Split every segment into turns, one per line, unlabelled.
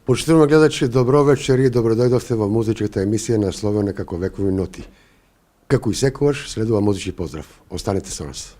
Почитуваме гледачи, добро вечер и добродојдовте во музичката емисија насловена како Векови ноти. Како и секогаш, следува музички поздрав. Останете со нас.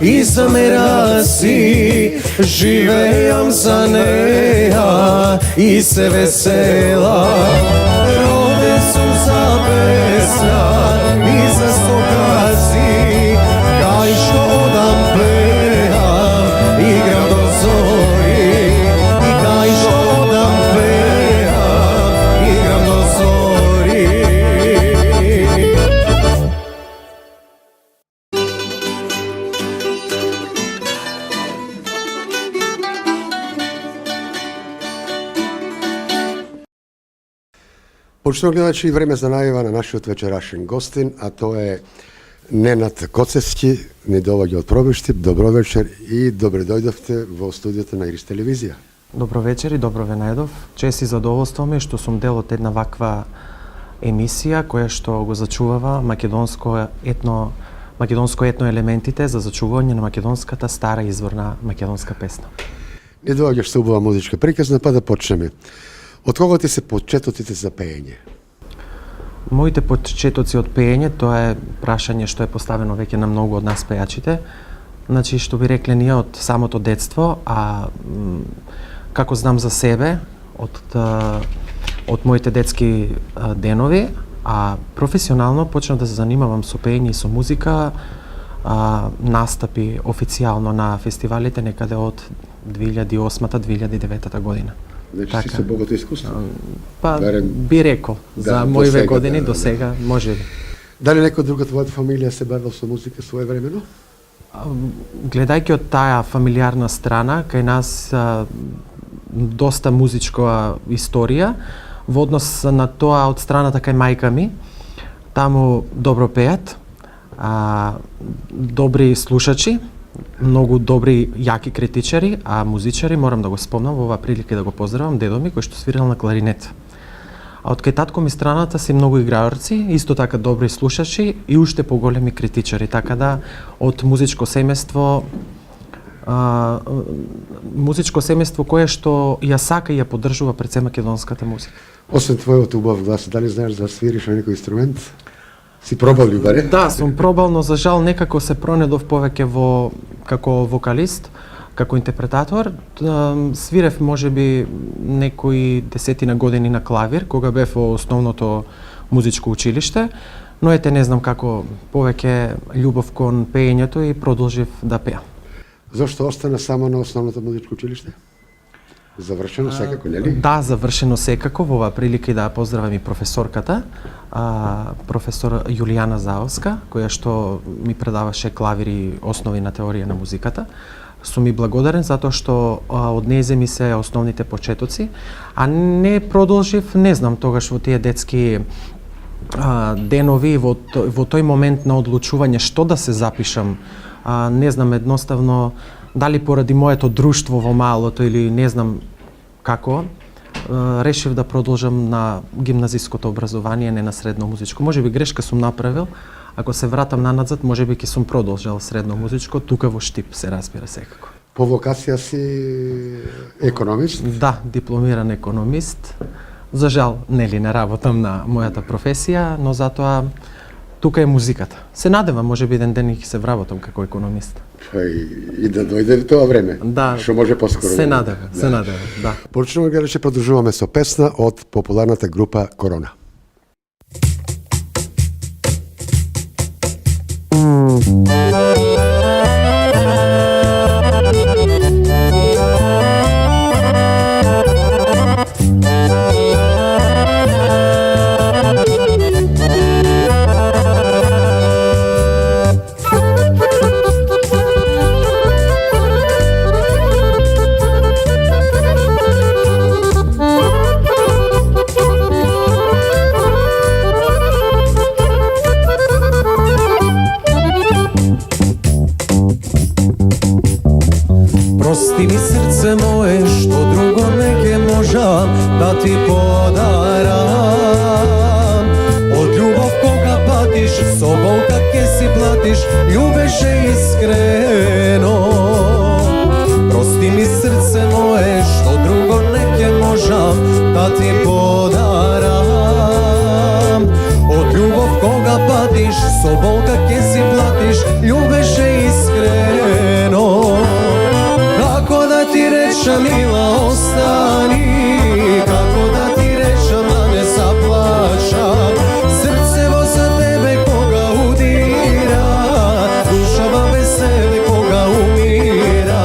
I zamera si, živejam za neja i se vesela. Rode su za pesna i za stokaci, kaj što odam plejam, igram do zori. I kaj što odam plejam, igram do zori.
Почитуваме гледачи, време за најава на нашиот вечерашен гостин, а тоа е Ненад Коцевски, ни доаѓа од Пробиштип. Добро вечер и добре дојдовте во студиото на Ирис телевизија.
Добро вечер и добро ве најдов. Чест и задоволство ми што сум дел од една ваква емисија која што го зачувава македонско етно елементите за зачување на македонската стара изворна македонска песна.
Ни доаѓаш со убава музичка приказна, па да почнеме. Од кого ти се почетоците за пеење?
Моите почетоци од пеење, тоа е прашање што е поставено веќе на многу од нас пејачите. Значи, што би рекле ние од самото детство, а како знам за себе, од моите детски денови, а професионално почнав да се занимавам со пеење и со музика, настапи официјално на фестивалите некаде од 2008-2009 година.
Значи си со богато искуство?
Па, би рекол, за моите години до сега, може би.
Дали некој друг од твојата фамилија се бавил со музика своевремено?
Гледајќи од таа фамилиарна страна, кај нас доста музичка историја, во однос на тоа од страната кај мајка ми, таму добро пеат, добри слушачи, многу добри, јаки критичари, а музичари, морам да го спомнам во оваа прилика и да го поздравам, дедо ми кој што свирил на кларинет. А од кај татко ми страната си многу играорци, исто така добри слушачи и уште поголеми критичари, така да од музичко семејство кое што ја сака и ја поддржува пред се македонската музика.
Освен твојот убав глас, дали знаеш да свириш на некој инструмент? Си пробал ли баре?
Да, сум пробал, но за жал некако се пронедов повеќе во како вокалист, како интерпретатор. Свирев можеби некои 10 години на клавир, кога бев во основното музичко училиште, но ете не знам како повеќе љубов кон пеењето и продолжив да пеам.
Зошто остана само на основното музичко училиште? Завршено секако, нели?
Да, завршено секако. Во оваа прилика и да поздравам и професорката, професор Јулијана Заовска, која што ми предаваше клавир и основи на теорија на музиката. Сум и благодарен затоа што од неј земи се основните почетоци, а не продолжив, не знам, тогаш во тие детски денови, во тој момент на одлучување што да се запишам, не знам, едноставно, дали поради моето друштво во малото или не знам како, решив да продолжам на гимназиското образование, не на средно музичко. Може би грешка сум направил, ако се вратам наназад, може би ќе сум продолжал средно музичко, тука во Штип се разбира секако.
По вокација си економист?
Да, дипломиран економист. За жал, нели, не работам на мојата професија, но затоа тука е музиката. Се надевам, може би еден ден ќе се вработам како економист.
И да дојде тоа време.
Да,
што може поскоро.
Се надевам, да.
Почнуваме гледачи, продолжуваме со песна од популарната група Корона.
Прости ми срце моje, што друго не ке можам да ти подарам. Од љубов кога патиш, со болка ке си платиш, љубеше искрено. Прости ми срце моje, што друго не ке можам да ти подарам. Од љубов кога патиш, со болка ке си платиш, љубеше искрено. Како да ти речам, мила, остани, како да ти речам, да не заплачам. Срцево за тебе кога удира, душава без тебе кога умира.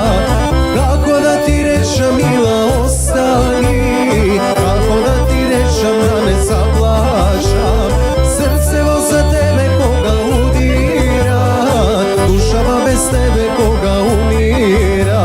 Како да ти речам, мила, остани, како да ти речам, да не заплачам. Срцево за тебе кога удира, душава без тебе кога умира.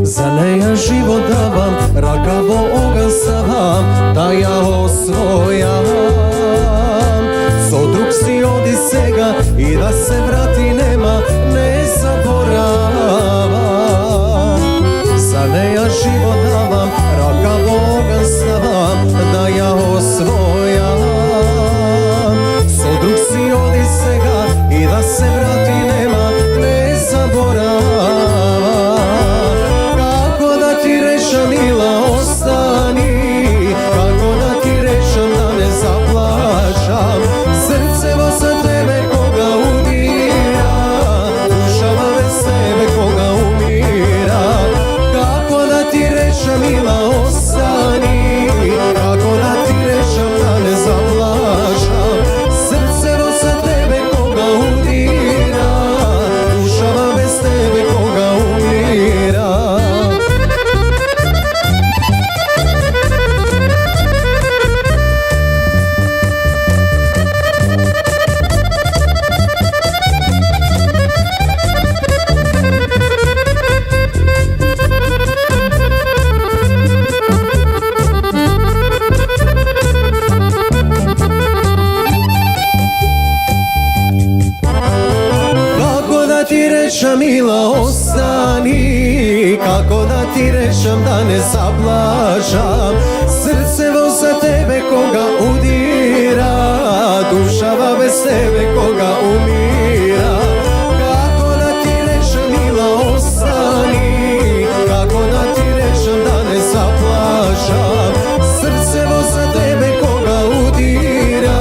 За неја живот давам, рака во оган ставам, да ја освојам. Со друг си оди сега и да се врати нема, не заборавам. За неја живот давам, рака во оган ставам, да ја освојам. Со друг си оди сега и да се врати нема, не заборавам. Мила, остани, како да ти речам, да не заплачам. Срцево за тебе кога удира, rečem mila ostani, kako da ti rečem da ne zaplašam. Srcevo za tebe koga udira, dušava bez tebe koga umira. Kako da ti rečem mila ostani, kako da ti rečem da ne zaplašam. Srcevo za tebe koga udira,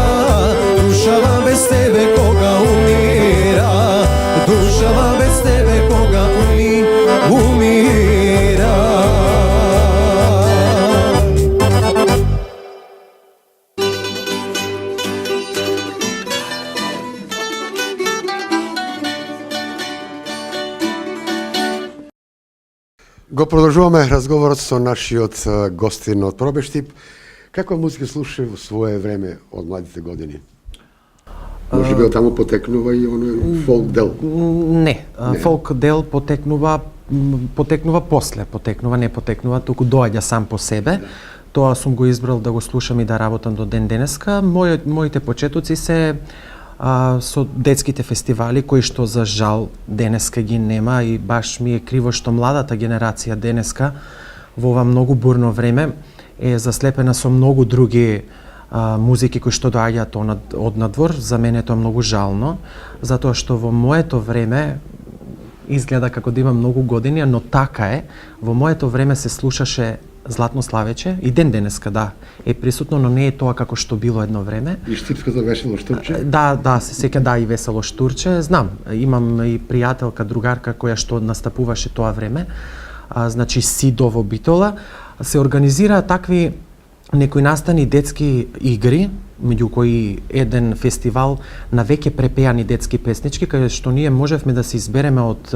dušava bez tebe koga umira. Dušava bez tebe koga umira.
Го продолжуваме разговорот со нашиот гостин од Пробештип. Каква музика слуша во свое време од младите години? Може би од таму потекнува и оној фолк дел?
Не, фолк дел потекнува после, не потекнува, туку доаѓа сам по себе. Тоа сум го избрал да го слушам и да работам до ден денеска. Моите почетоци се со детските фестивали, кои што за жал денеска ги нема и баш ми е криво што младата генерација денеска во ова многу бурно време е заслепена со многу други музики кои што доаѓаат од надвор. За мене тоа многу жално, затоа што во моето време изгледа како да има многу години, но така е. Во моето време се слушаше Златно славече и ден денеска е присутно, но не е тоа како што било едно време.
И штипското весело штурче?
Да, се сеќа и весело штурче. Знам, имам и пријателка, другарка која што настапуваше тоа време. Значи Сидово Битола. Се организираат такви некои настани детски игри, меѓу кои еден фестивал на веќе препеани детски песнички, каде што ние можевме да се избереме од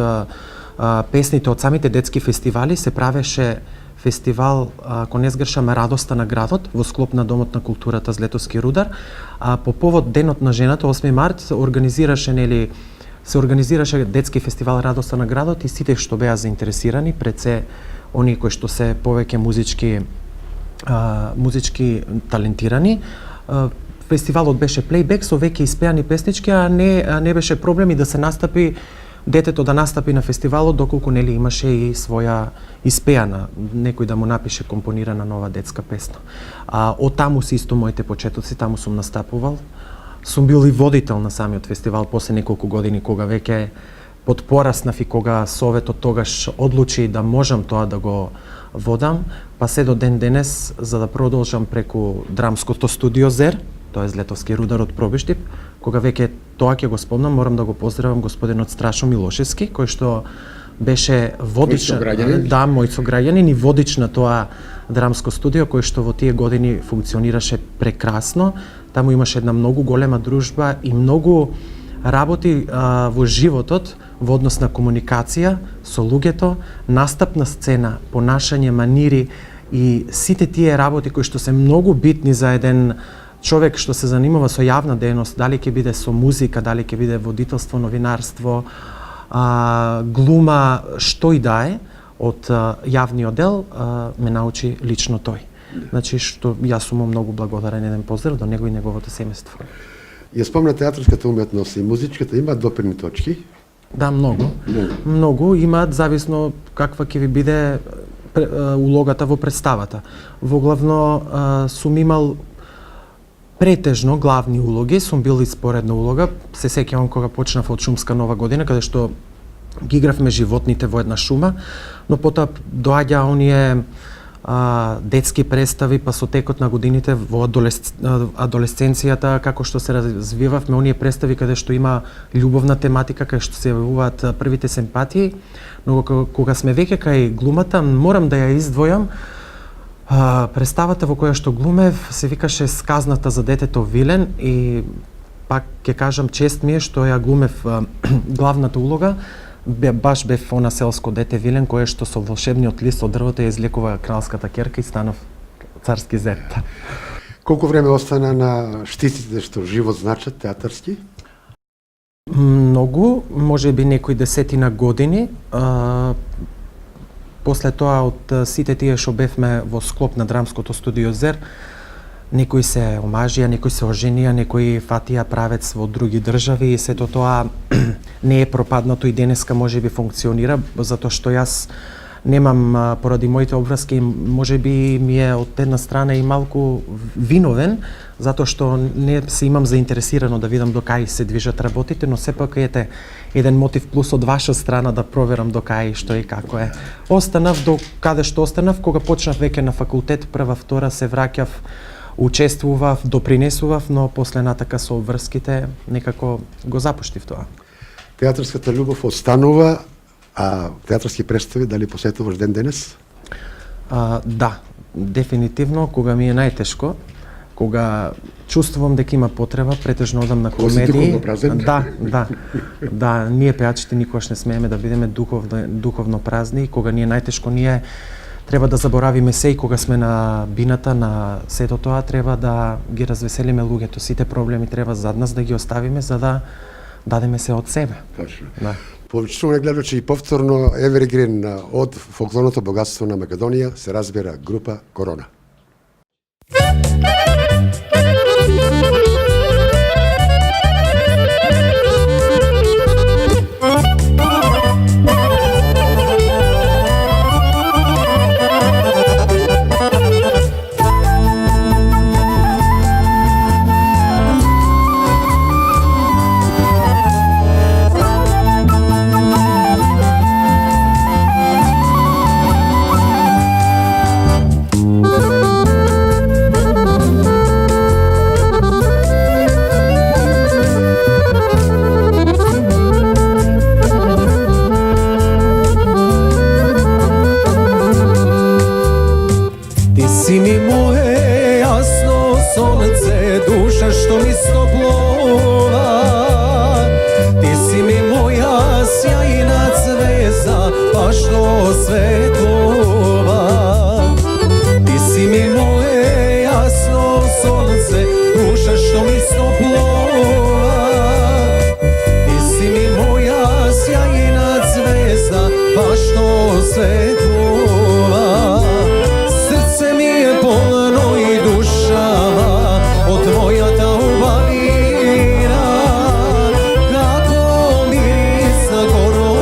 песните од самите детски фестивали. Се правеше фестивал, ако не сгрешам, Радоста на градот во склоп на Домот на културата Злетовски рудар. По повод Денот на жената, 8 март, се организираше детски фестивал Радоста на градот и сите што беа заинтересирани, пред се оние кои што се повеќе музички талентирани. Фестивалот беше плейбек со веќе испеани песнички, а не беше проблем и да се настапи детето да настапи на фестивалот доколку нели имаше и своја испеана, некој да му напише компонирана нова детска песна. Од таму се исто моите почетоци, таму сум настапувал. Сум бил и водител на самиот фестивал после неколку години кога веќе подпораснав и кога советот тогаш одлучи да можам тоа да го водам, па се до ден денес за да продолжам преку драмското студио Зер, тоа е Злетовски рудар од Пробештип, кога веќе тоа ќе го спомнам, морам да го поздравам господинот Страшо Милошевски, кој што беше водич, мој сограѓанин и водич на тоа драмско студио, кој што во тие години функционираше прекрасно. Таму имаше една многу голема дружба и многу работи во животот во однос на комуникација со луѓето, настап на сцена, понашање, манири и сите тие работи кои што се многу битни за еден човек што се занимава со јавна дејност, дали ќе биде со музика, дали ќе биде водителство, новинарство, глума, што и да е од јавниот дел, ме научи лично тој. Значи што јас сум многу благодарен, еден поздрав до него и неговото семејство.
Ја спомна театарската уметност и музичката имаат допирни точки?
Да, многу. Многу имаат зависно каква ќе ви биде улогата во представата. Во главно сум имал претежно главни улоги, сум бил и споредна улога. Се сеќавам кога почнав од Шумска Нова година, каде што ги игравме животните во една шума, но потоа доаѓа оние детски представи, па со текот на годините во адолесценцијата, како што се развивавме, оние представи каде што има љубовна тематика, каде што се јавуваат првите симпатии, но кога сме веќе кај глумата, морам да ја издвојам. Представата во која што глумев се викаше Сказната за детето Вилен и пак ќе кажам чест ми е што ја глумев главната улога. Баш бев она селско дете Вилен кое што со волшебниот лист од дрвото ја излекува кралската ќерка и станав царски зет.
Колку време остана на штиците што живот значат театарски?
Многу, може би некои 10 години. После тоа од сите тие што бевме во склоп на драмското студио Зер, некои се омажија, некои се оженија, некои фатија правец во други држави и сето тоа не е пропаднато и денеска можеби функционира, затоа што јас немам, поради моите обврски, можеби ми е од една страна и малку виновен, затоа што не се имам заинтересирано да видам до кај се движат работите, но сепак ете еден мотив плюс од ваша страна да проверам до кај што и како е. Останав до каде што останав, кога почнав веќе на факултет, прва, втора се враќав, учествував, допринесував, но после натака со обврските некако го запуштив тоа.
Театарската љубов останува, а театарски представи дали посетуваш ден денес?
Да, дефинитивно, кога ми е најтешко, кога чувствувам дека има потреба, претежно одам на комедии.
Духовно празен?
Да, ние пеачите никогаш не смееме да бидеме духовно празни, кога ни е најтешко, ние треба да заборавиме се и кога сме на бината, на сето тоа, треба да ги развеселиме луѓето. Сите проблеми треба зад нас да ги оставиме, за да дадеме се од себе.
Точно.
Да.
Повечуване гледачи и повторно Evergreen од фолклорното богатство на Македонија се разбира група Корона.
Si mi moje jasno sonce, duša što mi stoplova. Ti si mi moja sjajna zvezda, pa što svetlova. Ti si mi moje jasno sonce, duša što mi stoplova. Ti si mi moja sjajna zvezda, pa što svetlova. Srce mi je polno i dušava od tvoja ta ubalina. Kako miris na goro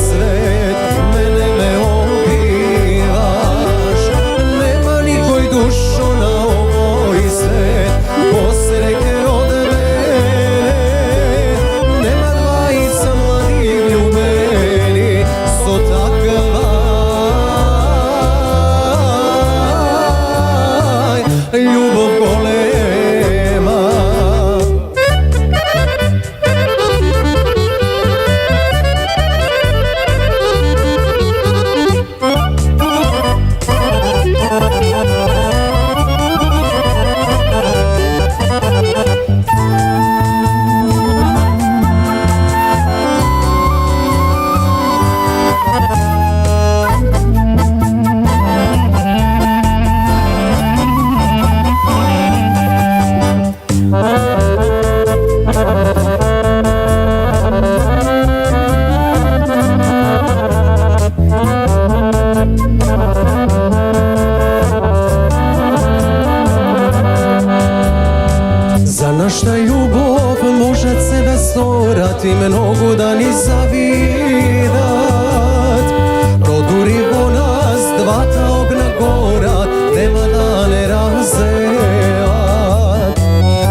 svet, mene me opivaš. Nema nikoj dušo na ovoj svet, posreke od mene. Nema dvajica mladih ljubeni, sto takva ljubov golema. Za našta ljubov možat se da storat i mnogo da ni zavidat. Produrivo nas dva ta ogna gorat, nema da ne razelat.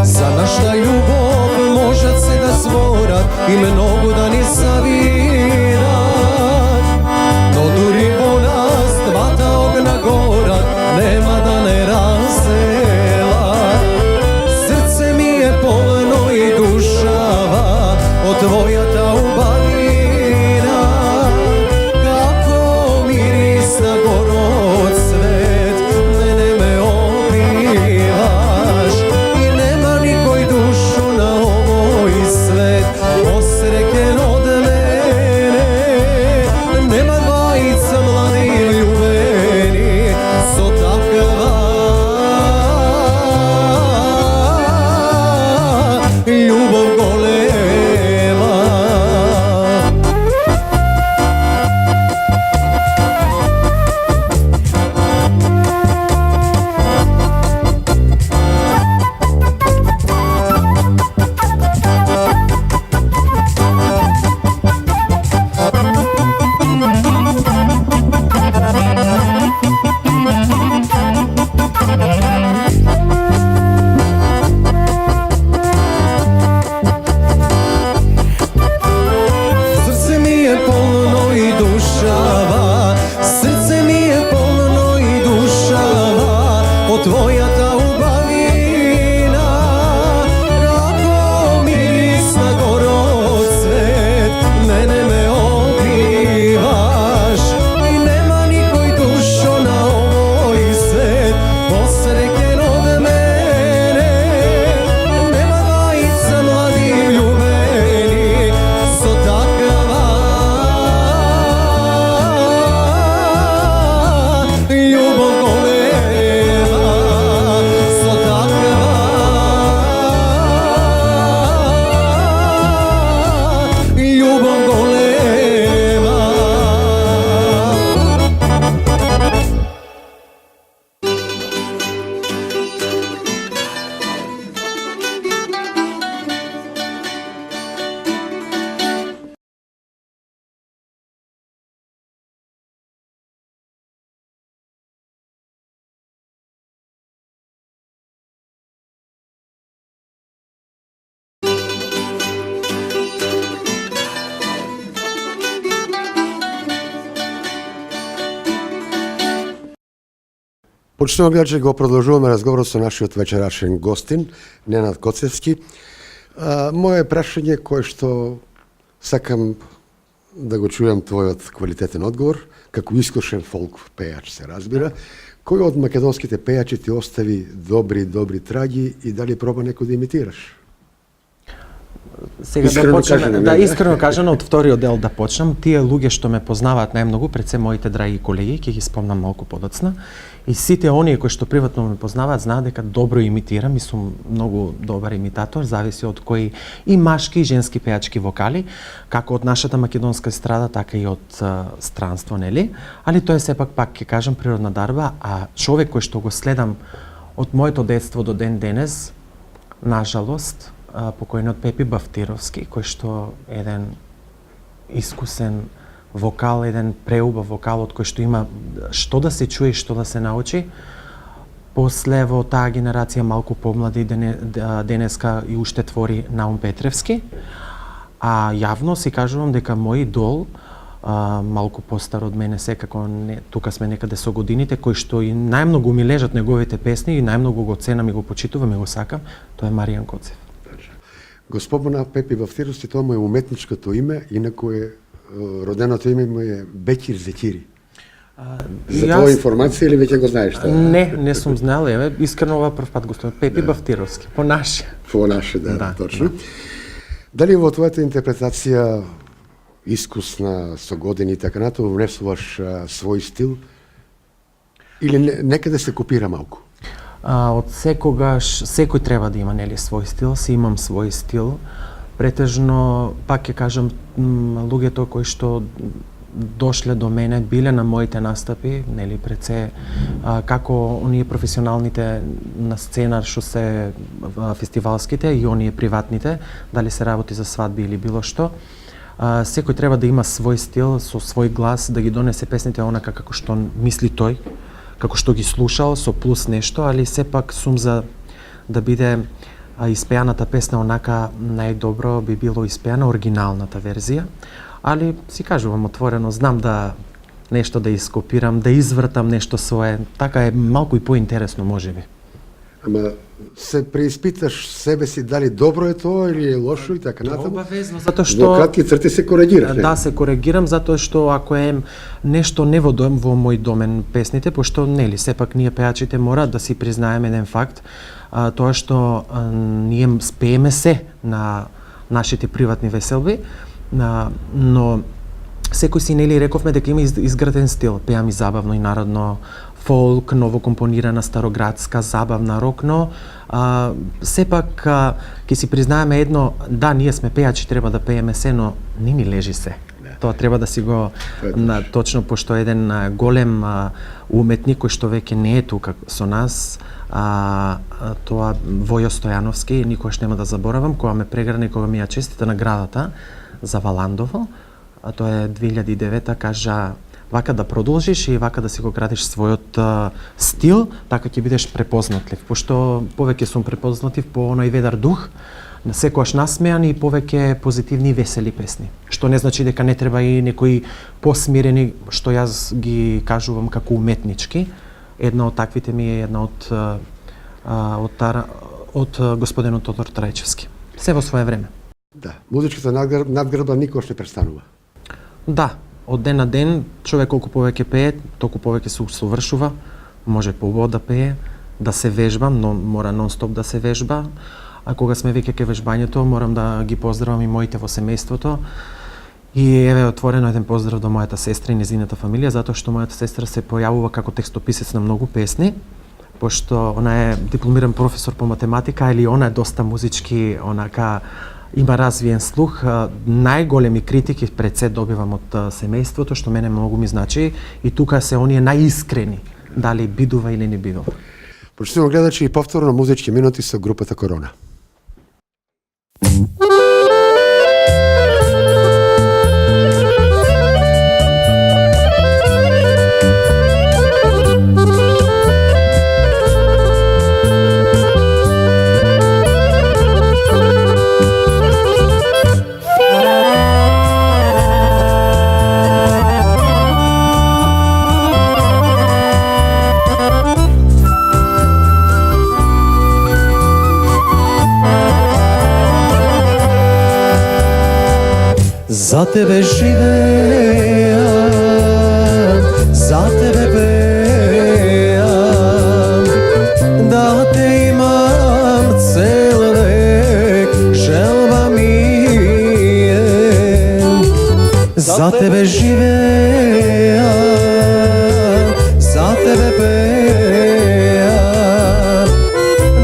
Za našta ljubov možat se da stvorat i mnogo da ni zavidat. Produrivo nas dva ta ogna gorat, nema da ne razelat. Srce mi je polno i dušava od tvoja ta ubalina. Kako miris na gorod svet, mene me opivaš. I nema nikoj dušu na ovoj svet, posreken od mene.
Почитувам гледачи, го продолжуваме разговорот со нашиот вечерашен гостин, Ненад Коцевски. Моje прашање кое што сакам да го чујам твојот квалитетен одговор, како искушен фолк пејач се разбира, кој од македонските пејачи ти остави добри траги и дали проба некој да имитираш?
Сега
Искрено
да почнем,
кажано,
да,
не?
искрено кажано, од вториот дел да почнам. Тие луѓе што ме познаваат најмногу, пред се моите драги колеги, ќе ги спомнам малку подоцна. И сите оние кои што приватно ме познаваат знаат дека добро имитирам и сум многу добар имитатор, зависи од кои и машки и женски пејачки вокали, како од нашата македонска естрада, така и од странство, нели? Али тоа е сепак, пак ќе кажам, природна дарба, а човек кој што го следам од моето детство до ден денес, нажалост, покојниот Пепи Бавтировски, кој што е еден искусен вокал, еден преубав вокал од кој што има што да се чуе и што да се научи. После во таа генерација малку помлади денеска и уште твори Наум Петревски. А јавно си кажувам дека мој идол, малку постар од мене секако, тука сме некаде со годините, кој што и најмногу ми лежат неговите песни и најмногу го ценам и го почитувам и го сакам, тоа е Маријан Коцев.
Го спомена Пепи Бавтировски, тоа му е уметничкото име, инаку е роденото име му е Бекир Зекири. За твоја информација или веќе го знаеш тоа?
Не сум знал, еве, искрено ова прв пат го слушам. Пепи Бавтировски, по наше.
По наше, да, точно.
Да.
Дали во твојата интерпретација искусна со години и така натаму внесуваш свој стил или некаде се копира малку?
Од секогаш, секој треба да има, нели, свој стил, си имам свој стил. Претежно, пак ќе кажам, луѓето кои што дошле до мене, биле на моите настапи, нели, пред се, како оние професионалните на сцена што се фестивалските и оние приватните, дали се работи за свадби или било што, секој треба да има свој стил, со свој глас, да ги донесе песните онака како што мисли тој, како што ги слушал, со плюс нешто, али сепак сум за да биде испеаната песна онака најдобро би било испеана оригиналната верзија, али си кажувам отворено, знам да нешто да ископирам, да извртам нешто свое, така е малку и поинтересно можеби.
Ама се преиспиташ себе си дали добро е тоа или е лошо и така натаму?
Обавезно, затоа што
Во кратки црти се коригираш, не?
Да, се коригирам затоа што ако е нешто не во мој домен песните, пошто нели сепак ние пејачите мора да си признаеме еден факт, тоа што ние спееме се на нашите приватни веселби, но секој си нели рековме дека има изграден стил, пеам и забавно и народно, фолк, ново компонирана, староградска, забавна, рок, но сепак ќе си признаеме едно, да, ние сме пејачи, треба да пееме се, но не ни лежи се. Тоа треба да си го точно, пошто еден голем уметник кој што веќе не е тука со нас, тоа Војо Стојановски, никогаш нема да заборавам, кога ме преграни, кога ми ја честита наградата за Валандово, тоа е 2009, кажа вака да продолжиш и вака да си го градиш својот стил, така ќе бидеш препознатлив, пошто повеќе сум препознатлив по оној ведар дух, секогаш насмеан и повеќе позитивни и весели песни. Што не значи дека не треба и некои посмирени, што јас ги кажувам како уметнички. Една од таквите ми е една од господинот Тодор Трајчевски. Се во свое време.
Да, музичката надградба никогаш не престанува.
Да, од ден на ден, човек колку повеќе пее, толку повеќе се усовршува, може поубаво да пее, да се вежба, но мора нон-стоп да се вежба. А кога сме веќе ке вежбањето, морам да ги поздравам и моите во семејството. И еве отворено еден поздрав до мојата сестра и незината фамилија, затоа што мојата сестра се појавува како текстописец на многу песни, пошто она е дипломиран професор по математика, или она е доста музички, онака има развиен слух. Најголеми критики пред се добивам од семејството, што мене многу ми значи, и тука се оние најискрени, дали бидува или не бидува.
Почитувам гледачи и повторно музички минути со групата Корона.
za tebe živeam, za tebe pejam, da te imam cel vek, želba mi je. Za tebe živeam, za tebe pejam,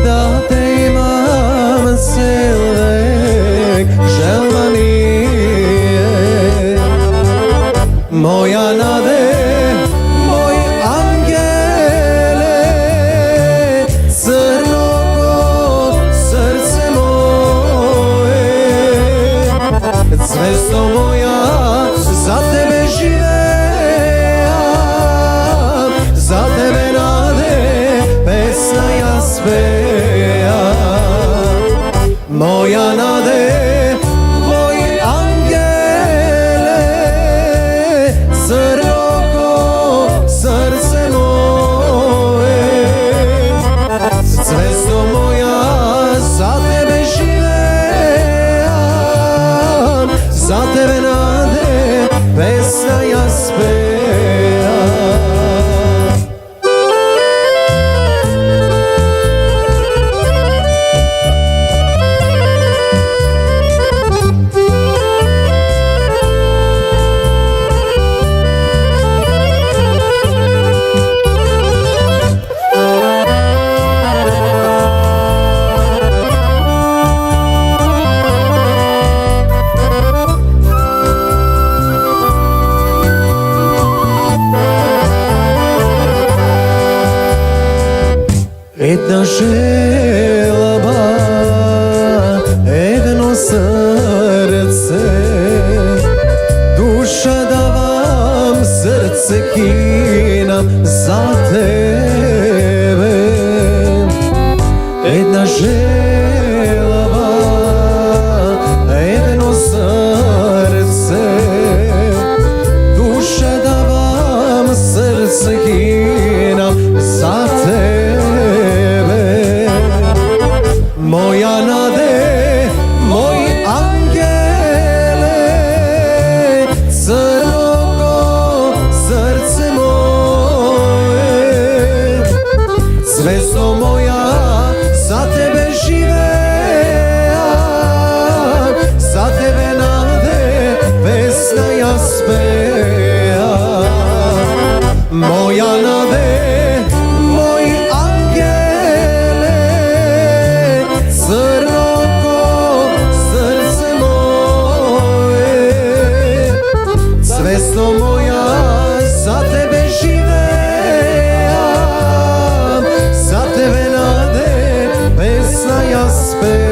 da te imam cel vek, želba mi je. Moja nade, moj angele, crno ko srce moje, zvezdo moja, za tebe živeam, za tebe nade, pesna ja spejam. Moja nade, moj angele, crno ko srce moje, zvezdo moja, za tebe živeam, za tebe nade, pesna ja spejam. Jedna želba, jedno srce, duša da vam srce kinam za tebe. Jedna želba, jedno srce, duša da vam srce kinam za tebe. Moja nade, moj angele, crno ko srce moje, zvezdo moja, za tebe živeam, za tebe nade, pesna ja spejam. Moja nade, moj angele, crno ko srce moje, zvezdo moja, za tebe živeam, za tebe nade, pesna ja spejam.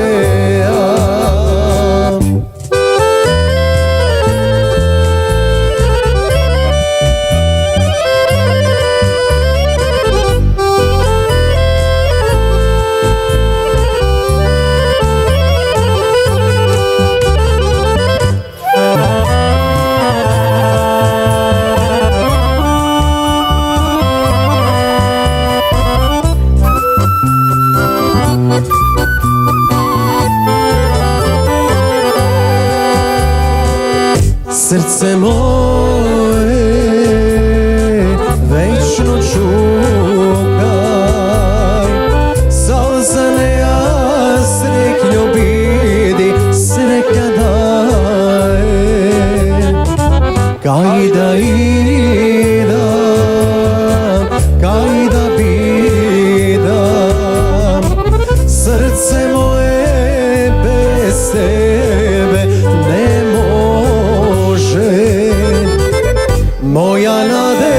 Srce moje, večno čukaj, solzane jasne ljubidi sveka daje. Kaj da idam, kaj da bidam, srce moje bez tebe ne može. Moja nade,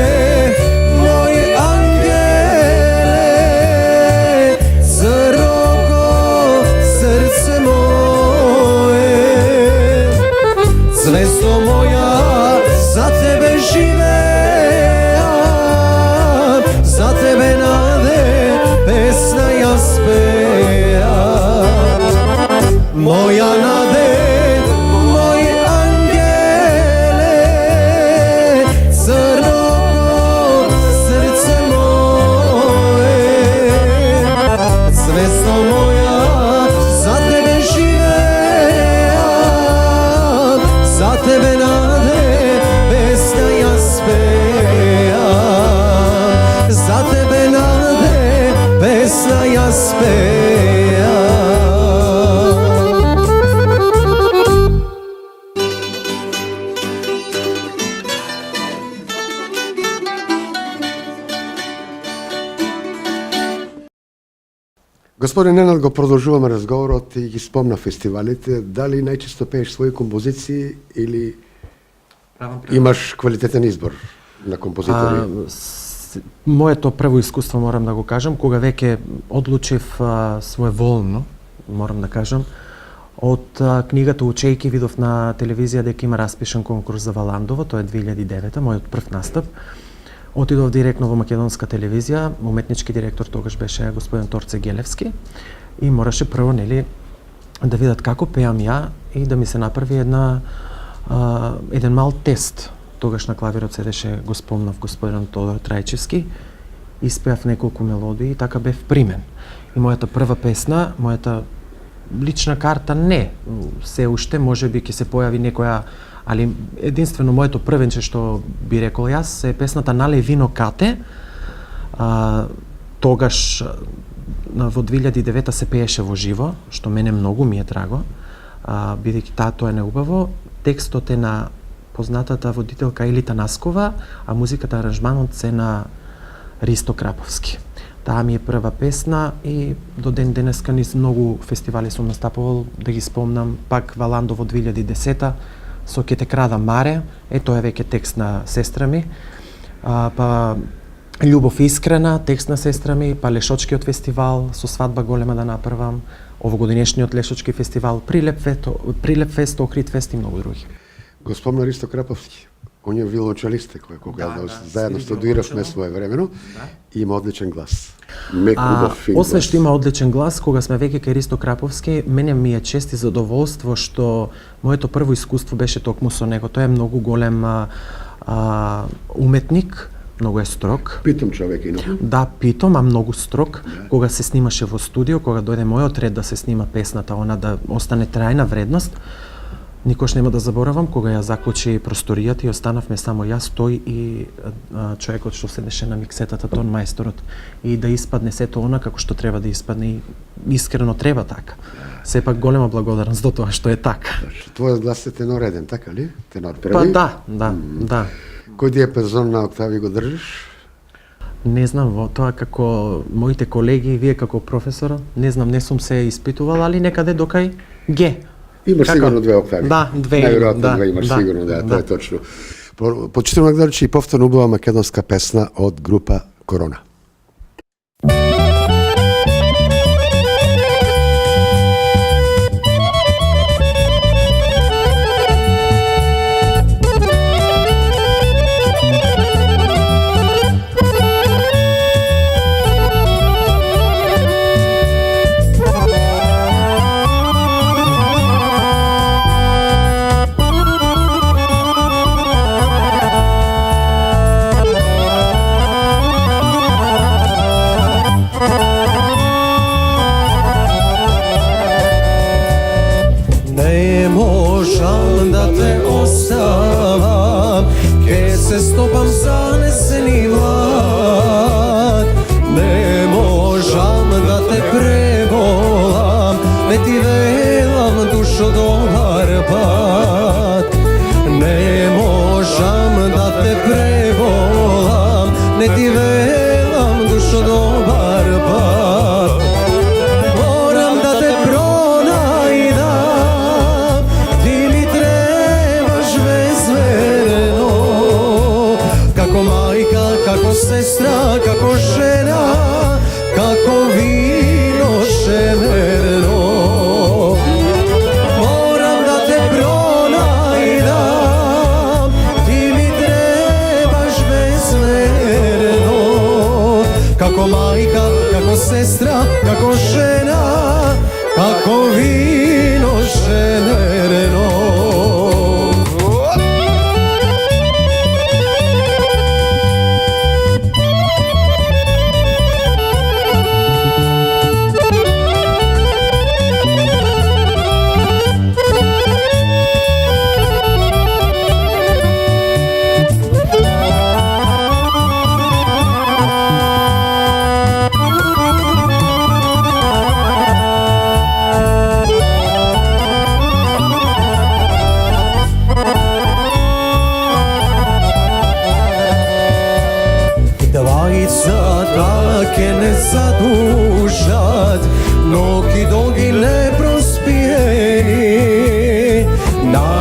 moj angele, crno ko srce moje, zvezdo moja, za tebe živeam, za tebe nade, pesna ja spejam. Moja nade, moj angele, crno ko srce moje, zvezdo moja, za tebe živeam, za tebe nade pesna ja spevam, za tebe nade pesna ja spevam.
Господин Ненад, го продолжуваме разговорот и ги спомна фестивалите. Дали најчесто пееш своји композиции или имаш квалитетен избор на композитори?
Моето прво искуство, морам да го кажам, кога веќе одлучив своеволно, морам да кажам, од книгата Учејки видов на телевизија дека има распишан конкурс за Валандово, тоа е 2009, мојот прв настап. Отидов директно во македонска телевизија, уметнички директор тогаш беше господин Торце Гелевски и мораше прво, нели, да видат како пеам ја и да ми се направи еден мал тест. Тогаш на клавирот седеше, го спомнав, господин Тодор Трајчевски, испеав неколку мелодии и така бев примен. И мојата прва песна, мојата лична карта не, се уште можеби ќе се појави некоја, али единствено моето првенче што би рекол јас е песната Налеј вино кате. Тогаш во 2009 се пееше во живо, што мене многу ми е драго, бидејќи тоа е неубаво. Текстот е на познатата водителка Елита Наскова, а музиката, аранжманот се на Ристо Краповски. Таа ми е прва песна и до ден денеска низ многу фестивали сум настапувал, да ги спомнам, пак Валандово 2010 со Ке те крадам маре, тоа е веќе текст на сестра ми, па Љубов искрена, текст на сестра ми, па Лешочкиот фестивал, со свадба голема да направам, овогодинешниот Лешочки фестивал, Прилеп фест, Охрид фест и многу други.
Го спомна Ристо Краповски. Он е виолончелист, кога заедно студиравме своевремено, и има одличен глас. Мек, убав, фин глас.
Освен што има одличен глас, кога сме веќе кај Ристо Краповски, мене ми е чест и задоволство што моето прво искуство беше токму со него. Тој е многу голем уметник, многу е строг.
Питом човек инаку.
Да, питом, а многу строг. Кога се снимаше во студио, кога дојде мојот ред да се снима песната, она да остане трајна вредност, никош нема да заборавам кога ја заклучи просторијата и останавме само јас, тој и човекот што седеше на миксетата, тон мајсторот, и да испадне сето она како што треба да испадне и искрено треба така. Сепак голема благодарност до тоа што е така.
Твојот глас е тенореден, така ли? Тенор први?
Па да.
Кој диапазон на октави го држиш?
Не знам, во тоа како моите колеги, вие како професор, не знам, не сум се испитувал, али некаде докај Г.
Имаш сигурно две октави.
Да, две.
Најверојатно две имаш сигурно, да, тоа е точно. Почитувам да речи и повторно убава македонска песна од група Корона.
Stopam zaneseni vlak, ne možam da te prevolam, ne ti velam dušo dobar pat. Ne možam da te prevolam, ne ti velam dušo dobar pat. Moram da te pronajdam, ti mi trebaš bezverno, kako majka, kako sestra, kako žena, kako vino šemerno. Moram da te pronajdam, ti mi trebaš bezverno, kako majka, kako sestra, kako žena, kako vino šemerno.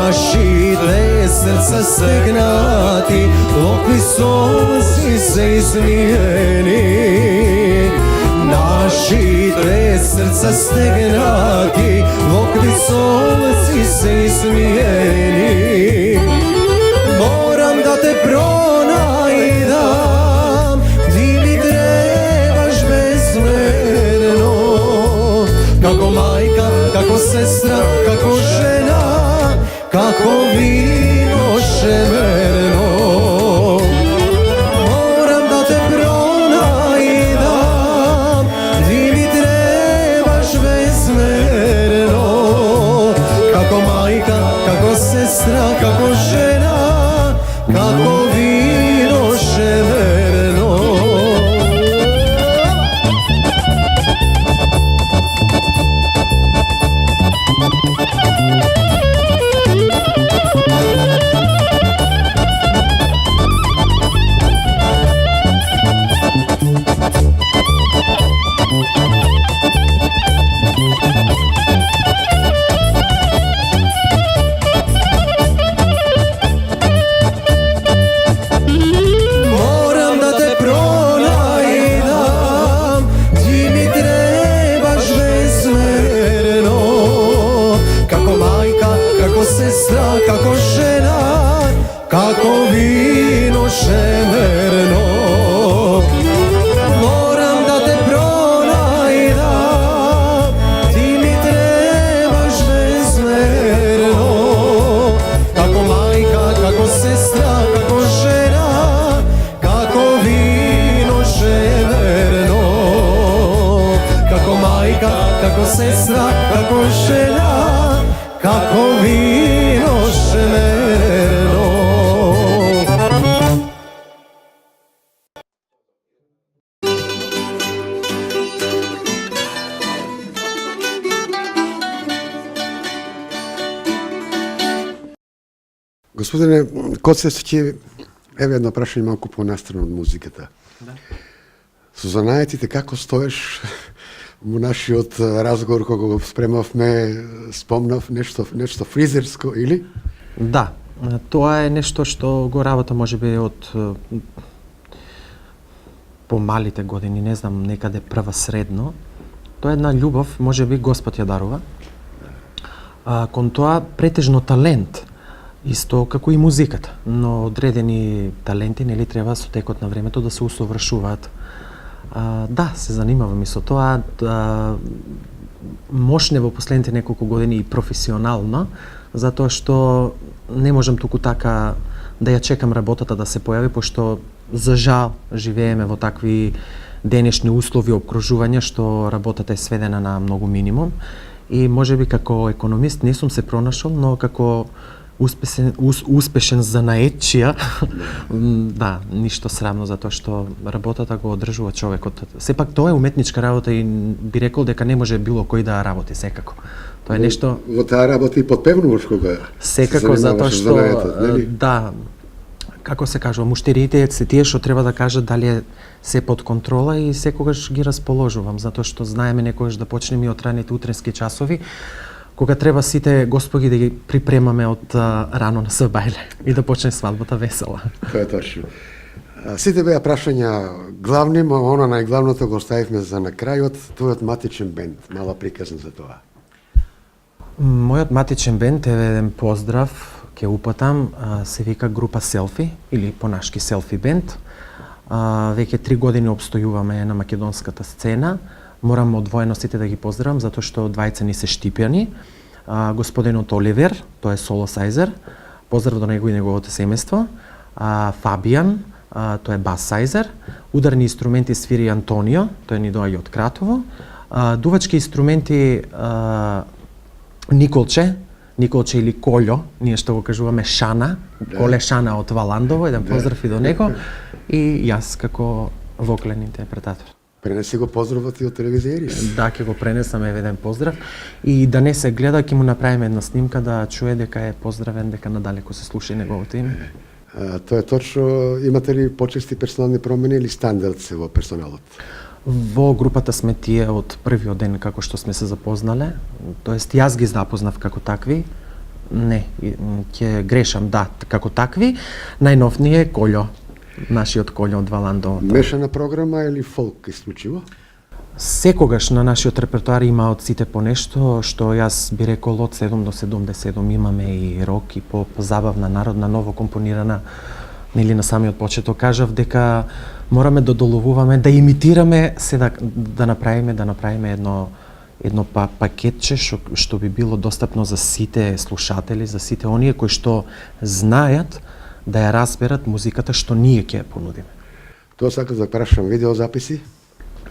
Нашите срца стегнати, локви сонци се измиени. Нашите срца стегнати, локви сонци се измиени. Морам да те пронајдам, ти ми требаш безмерно. Како мајка, како сестра, како жена, како вино шеверно. Морам да те пронајдам, ти ми требаш безмерно. Како мајка, како сестра, како жена, како вино шеверно. Морам да те пронајдам, ти ми требаш безмерно. Како мајка, како сестра, како жена, како вино шеверно. Морам да те пронајдам, ти ми требаш безмерно. Како мајка, како сестра, како жена, како вино шеверно. Како мајка, како сестра, како жена, како вино шеверно.
Господине Коцевски, еве едно прашање малку понастрано од музиката. Со занаетите како стоеш во нашиот разговор кога го спремавме, спомнав нешто фризерско или?
Да, тоа е нешто што го работа можеби од помалите години, не знам, некаде прва средно. Тоа е една љубов, можеби Господ ја дарува. Кон тоа претежно талент, исто како и музиката, но одредени таленти нели треба со текот на времето да се усовршуваат. Да, се занимавам и со тоа. Мошне во последните неколку години и професионално, затоа што не можам туку така да ја чекам работата да се појави, пошто за жал живееме во такви денешни услови обкружување што работата е сведена на многу минимум. И можеби како економист не сум се пронашол, но како успешен занаетчија, да, ништо срамно, затоа што работата го одржува човекот. Сепак тоа е уметничка работа и би рекол дека не може било кој да работи секако. Тоа е нешто...
Во таа работа и подпевнуваш кога
секако, затоа што, да, како се кажува, муштериите се тие што треба да кажат дали е се под контрола и секогаш ги расположувам, затоа што знаеме некогаш да почнеме и од раните утренски часови, кога треба сите господи да ги припремаме од рано на сабајле и да почне свадбата весела.
Тоа е точно. Сите беа прашања главни, но оно најглавното го оставивме за на крајот, твојот матичен бенд, мала приказна за тоа.
Мојот матичен бенд е еден поздрав, ќе упатам, се вика група Селфи или понашки Селфи бенд. Веќе 3 години обстојуваме на македонската сцена. Морам одвоено сите да ги поздравам, затоа што двајца ни се штипјани. Господинот Оливер, тој е соло-сайзер, поздрав до него и неговото семејство. Фабијан, тој е бас-сайзер. Ударни инструменти свири Антонио, тој ни доаѓа од Кратово. Дувачки инструменти Николче или Колјо, ние што го кажуваме Шана, Коле Шана од Валандово, еден поздрав и до него, и јас како воклен интерпретатор.
Пренеси го поздравот и од телевизија.
Да, ќе го пренесам еден поздрав и да не се гледа, ќе му направиме една снимка да чуе дека е поздравен, дека надалеку се слуша и неговото име.
Тоа е точно. Имате ли почести персонални промени или стандард се во персоналот?
Во групата сме тие од првиот ден како што сме се запознале, тоест јас ги запознав како такви, Не, ќе грешам, да, како такви. Најнов ни е Колјо, нашиот Колјо од Валандо.
Мешана програма или фолк исклучиво?
Секогаш на нашиот репертоар има од сите по нешто, што јас би рекол од 7 до 77 имаме и рок, и поп, забавна, народна, ново компонирана. Нели на самиот почеток кажав дека мораме да доловуваме, да имитираме, се да направиме едно пакетче што би било достапно за сите слушатели, за сите оние кои што знаат да ја разберат музиката што ние ќе ја понудиме.
Тоа сакам да прашам, видеозаписи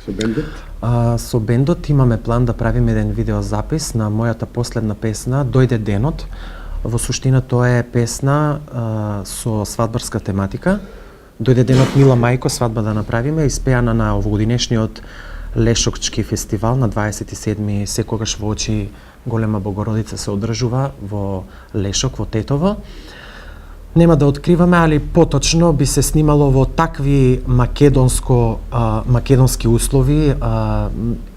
со бендот?
Со бендот имаме план да правиме еден видеозапис на мојата последна песна "Дојде денот". Во суштина тоа е песна со свадбарска тематика. Дојде денот, мила мајко, свадба да направиме, испеана на овогодинешниот Лешокчки фестивал на 27 секогаш во очи Голема Богородица се одржува во Лешок, во Тетово. Нема да откриваме, али поточно би се снимало во такви македонски услови,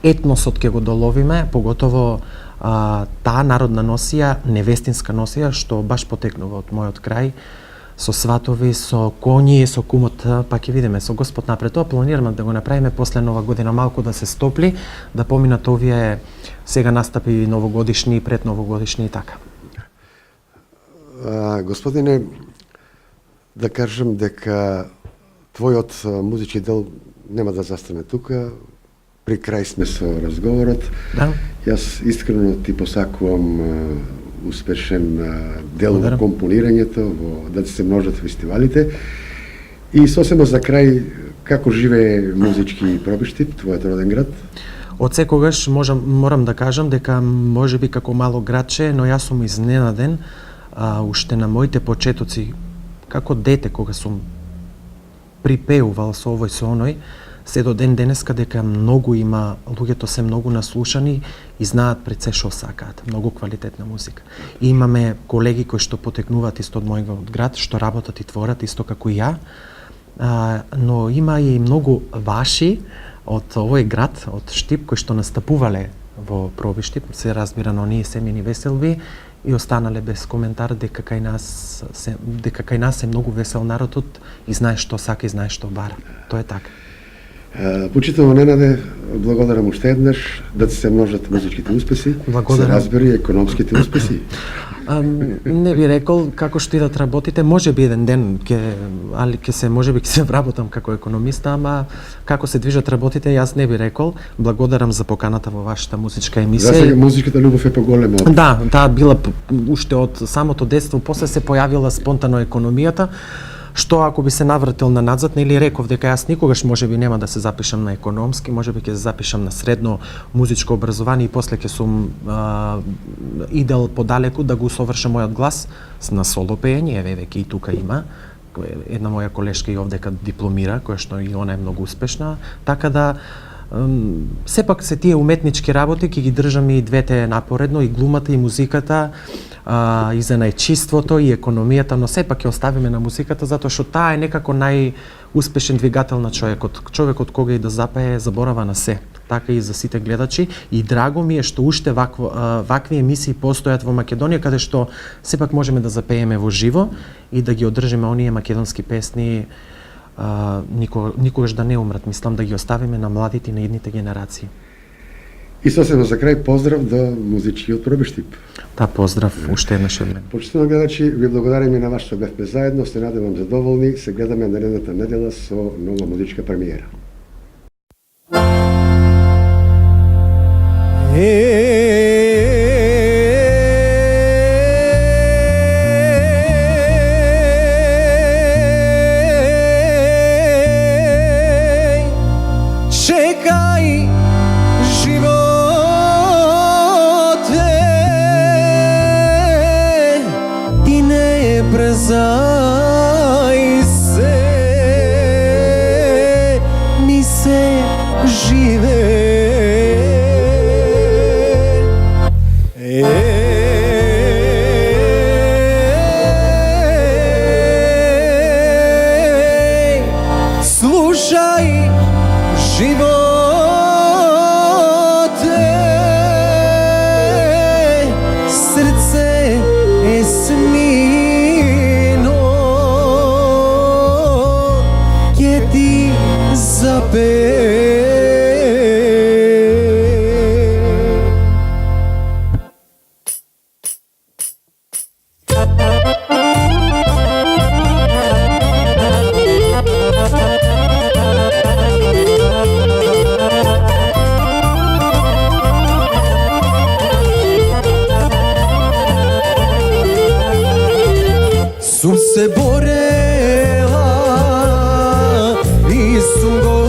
етносот ќе го доловиме, поготово таа народна носија, невестинска носија, што баш потекнува од мојот крај, со сватови, со коњи, со кумот, па ќе видиме со Господ напред. Тоа планираме да го направиме после Нова година, малку да се стопли, да поминат овие сега настапи новогодишни, предновогодишни и така.
Господине, да кажем дека твојот музички дел нема да застане тука. При крај сме со разговорот.
Да.
Јас искрено ти посакувам успешен дел во
Благодарам.
компонирањето, да се множат фестивалите. И сосема за крај, како живее музички Пробиштип, твојот роден град?
Од секогаш морам да кажам дека можеби како мало градче, но јас сум изненаден уште на моите почетоци како дете кога сум припеувал со овој со оној, се до ден денеска дека многу има, луѓето се многу наслушани и знаат пред се што сакаат, многу квалитетна музика. И имаме колеги кои што потекнуваат исто од мојот град, што работат и творат исто како и ја, но има и многу ваши од овој град, од Штип, кои што настапувале во Пробиштип, се разбира на оние семени веселби и останале без коментар дека кај нас е многу весел народот и знае што сака и знае што бара. Тоа е така.
Почитувам Ненаде, благодарам уште еднаш, да се множат музичките успеси,
Благодарам.
се разбери економските успеси.
Не би рекол како што идат работите, можеби еден ден можеби ќе се вработам како економиста, ама како се движат работите, јас не би рекол. Благодарам за поканата во вашата музичка емисија.
За сега музичката љубов е поголема.
Да, таа била уште од самото детство, после се појавила спонтано економијата, што ако би се навратил на надзад, нели реков дека јас никогаш можеби нема да се запишам на економски, можеби ќе се запишам на средно музичко образование и после ќе сум идел подалеку да го усовршам мојот глас на соло пеење, еве веќе и тука има една моја колешка и овдека дипломира, која што и она е многу успешна, така да сепак се тие уметнички работи ќе ги држам и двете напоредно, и глумата и музиката, и за најчиството и економијата, но сепак ќе оставиме на музиката затоа што таа е некако најуспешен двигател на човекот. Човекот кога и да запее заборава на се. Така и за сите гледачи, и драго ми е што уште вакви емисии постојат во Македонија, каде што сепак можеме да запееме во живо и да ги одржиме оние македонски песни, никогаш да не умрат. Мислам да ги оставиме на младите и на идните генерации.
И сосема за крај поздрав до музичкиот Пробиштип.
Да, поздрав уште еднаш од мене.
Почитувани гледачи, ви благодарам и на вас што бевме заедно, се надевам задоволни, се гледаме наредната недела со нова музичка премиера.
Čekaj, živote, ti ne prezaj se, mi se žive. Slušaj, živote, srce Sum se borela i sum